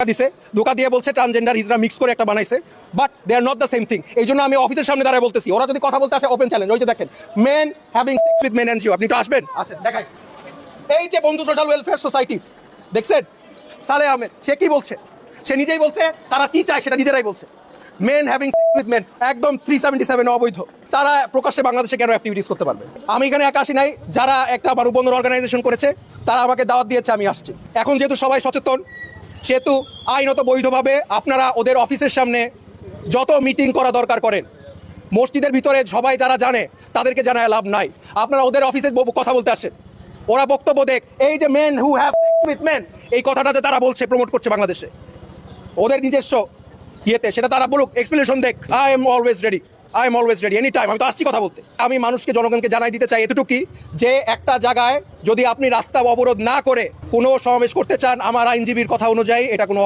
দিছে, ধোকা দিয়ে বলছে ট্রান্সজেন্ডার হিজরা মিক্স করে একটা বানাইছে, but they are not the same thing. এই জন্য আমি অফিসের সামনে দাঁড়ায় বলতেছি, ওরা যদি কথা বলতে আসে ওপেন চ্যালেঞ্জ। ওই যে দেখেন, men having sex with men NGO, আপনি তো আসবেন, আসেন দেখাই। এই যে বন্ধু সোশ্যাল ওয়েলফেয়ার সোসাইটি দেখছেন, সালেহ আহমেদ, সে কি বলছে? সে নিজেই বলছে তারা কি চায় সেটা নিজেরাই বলছে। Men having sex with men, একদম 377 অবৈধ। তারা প্রকাশ্যে বাংলাদেশে কেন অ্যাক্টিভিটিস করতে পারবে? আমি এখানে একা আসি নাই, যারা একটা মানববন্ধন অর্গানাইজেশন করেছে তারা আমাকে দাওয়াত দিয়েছে, আমি আসছি। এখন যেহেতু সবাই সচেতন, সেহেতু আইনত বৈধভাবে আপনারা ওদের অফিসের সামনে যত মিটিং করা দরকার করেন। মসজিদের ভিতরে সবাই যারা জানে তাদেরকে জানায় লাভ নাই, আপনারা ওদের অফিসে কথা বলতে আসেন, ওরা বক্তব্য দেখ। এই যে men who have sex with men, এই কথাটা যে তারা বলছে, প্রমোট করছে বাংলাদেশে ওদের নিজস্ব ইয়েতে, সেটা তারা বলুক, এক্সপ্লেনেশন দেখ। I am always ready any time. আমি তো আসছি কথা বলতে। আমি মানুষকে, জনগণকে জানাই দিতে চাই এতটুকুই, যে একটা জায়গায় যদি আপনি রাস্তা অবরোধ না করে কোনো সমাবেশ করতে চান, আমার আইনজীবীর কথা অনুযায়ী এটা কোনো